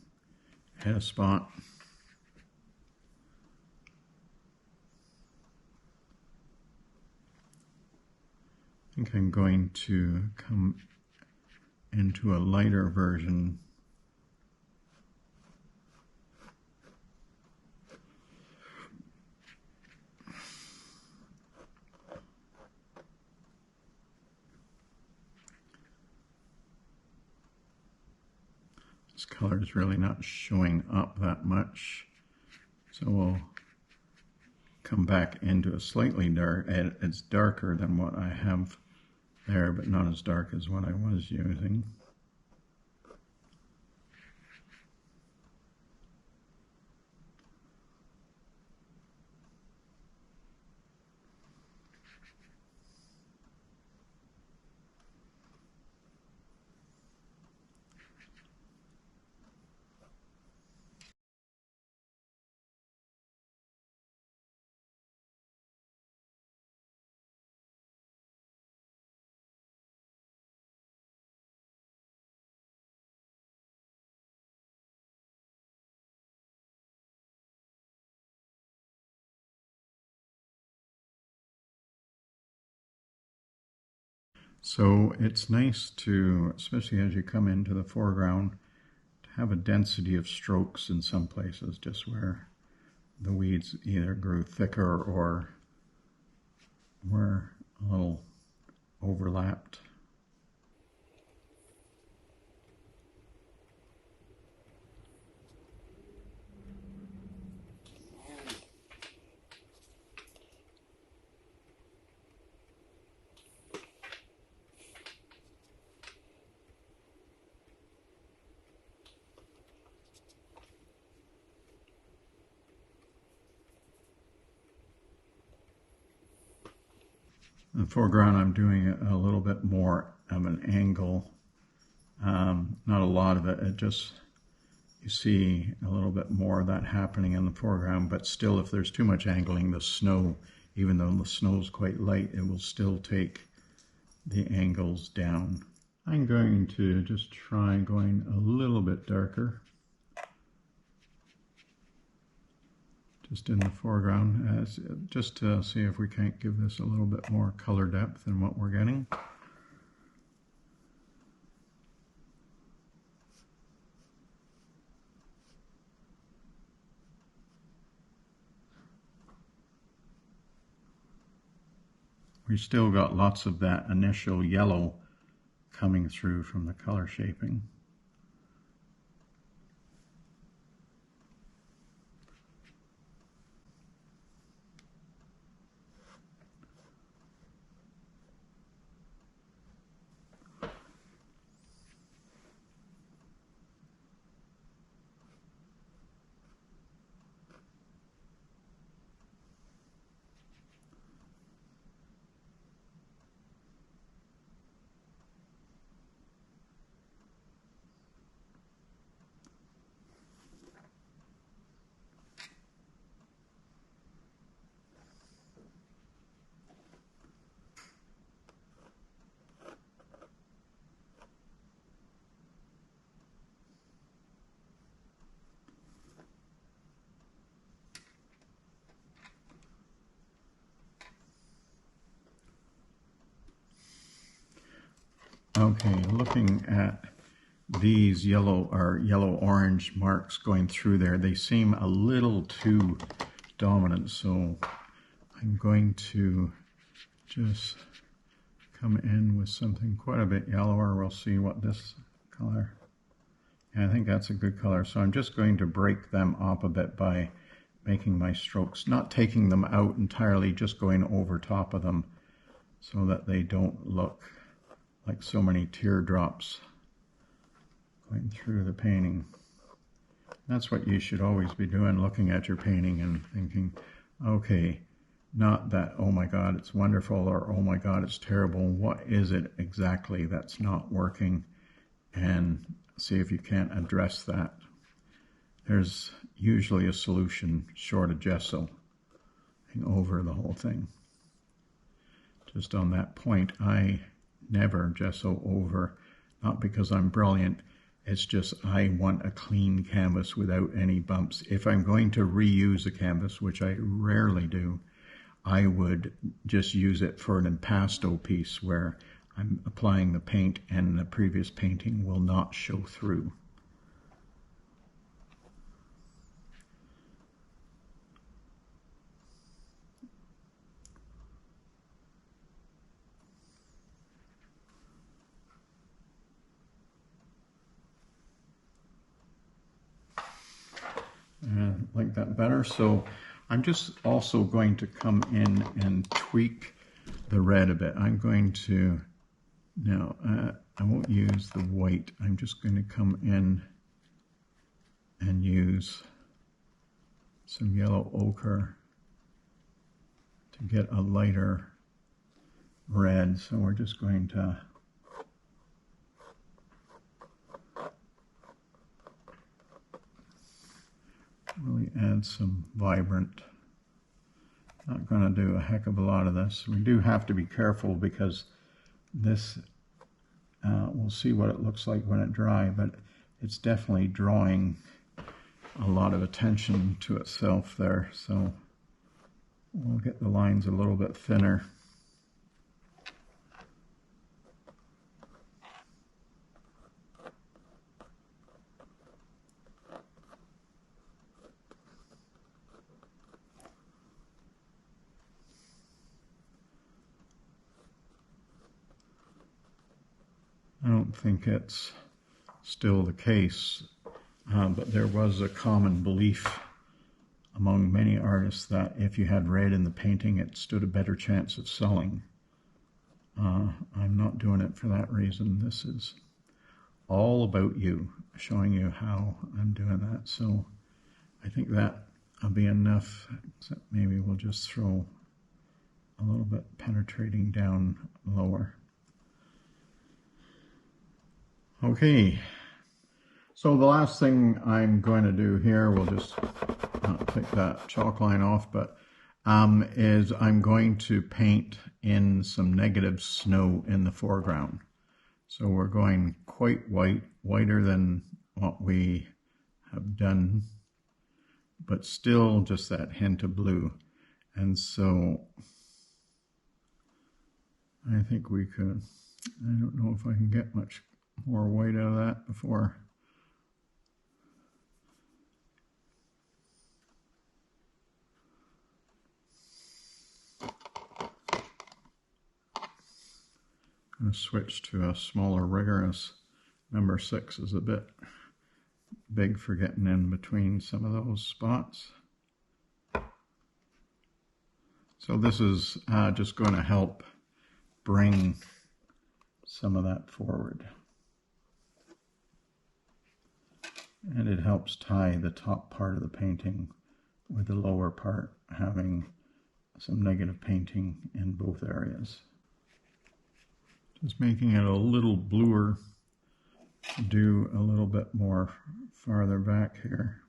hit a spot, I think I'm going to come into a lighter version. This color is really not showing up that much, so we'll come back into a slightly dark. It's darker than what I have there, but not as dark as what I was using. So it's nice to, especially as you come into the foreground, to have a density of strokes in some places, just where the weeds either grew thicker or were a little overlapped. In the foreground, I'm doing a little bit more of an angle. Not a lot of it. It just, you see a little bit more of that happening in the foreground, but still, if there's too much angling, the snow, even though the snow is quite light, it will still take the angles down. I'm going to just try going a little bit darker, just in the foreground, just to see if we can't give this a little bit more color depth than what we're getting. We still got lots of that initial yellow coming through from the color shaping. Okay, looking at these yellow or yellow-orange marks going through there, they seem a little too dominant, so I'm going to just come in with something quite a bit yellower. We'll see what this color, and I think that's a good color. So I'm just going to break them up a bit by making my strokes, not taking them out entirely, just going over top of them so that they don't look like so many teardrops going through the painting. That's what you should always be doing, looking at your painting and thinking, okay, not that, oh my God, it's wonderful, or oh my God, it's terrible. What is it exactly that's not working? And see if you can't address that. There's usually a solution short of gesso over the whole thing. just on that point, I never gesso over, not because I'm brilliant. It's just I want a clean canvas without any bumps. If I'm going to reuse a canvas, which I rarely do, I would just use it for an impasto piece where I'm applying the paint and the previous painting will not show through. Like that better. So I'm just also going to come in and tweak the red a bit. I'm going to, now I won't use the white. I'm just going to come in and use some yellow ochre to get a lighter red. So we're just going to really add some vibrant. Not going to do a heck of a lot of this. We do have to be careful because this, we'll see what it looks like when it dries, but it's definitely drawing a lot of attention to itself there. So we'll get the lines a little bit thinner. I don't think it's still the case, but there was a common belief among many artists that if you had red in the painting, it stood a better chance of selling. I'm not doing it for that reason. This is all about you, showing you how I'm doing that. So I think that will be enough. Except maybe we'll just throw a little bit penetrating down lower. Okay, so the last thing I'm going to do here, we'll just take that chalk line off, but is I'm going to paint in some negative snow in the foreground. So we're going quite white, whiter than what we have done, but still just that hint of blue. And so I think we could, I don't know if I can get much more white out of that before. I'm going to switch to a smaller rigorous. Number 6 is a bit big for getting in between some of those spots. So this is just going to help bring some of that forward. And it helps tie the top part of the painting with the lower part, having some negative painting in both areas. Just making it a little bluer, do a little bit more farther back here.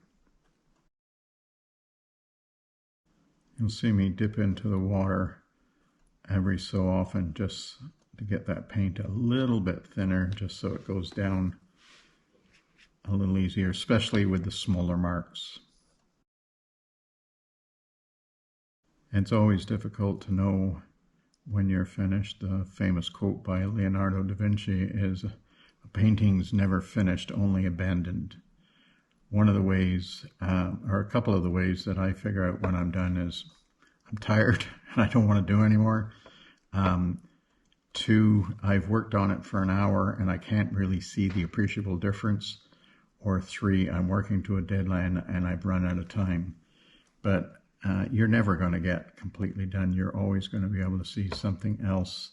You'll see me dip into the water every so often just to get that paint a little bit thinner, just so it goes down a little easier, especially with the smaller marks. It's always difficult to know when you're finished. The famous quote by Leonardo da Vinci is, "A painting's never finished, only abandoned." One of the ways, or a couple of the ways that I figure out when I'm done is I'm tired and I don't want to do anymore. 2, I've worked on it for an hour and I can't really see the appreciable difference. Or 3, I'm working to a deadline and I've run out of time. But you're never going to get completely done. You're always going to be able to see something else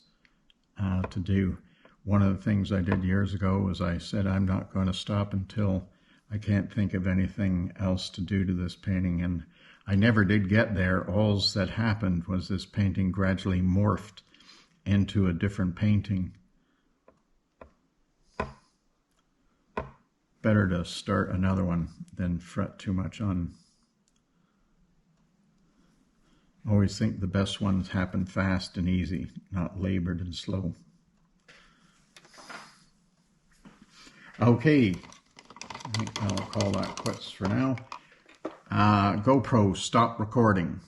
to do. One of the things I did years ago was I said I'm not going to stop until I can't think of anything else to do to this painting. And I never did get there. All that happened was this painting gradually morphed into a different painting. Better to start another one than fret too much on Always think the best ones happen fast and easy, not labored and slow. Okay, I think I'll call that quits for now. GoPro, stop recording.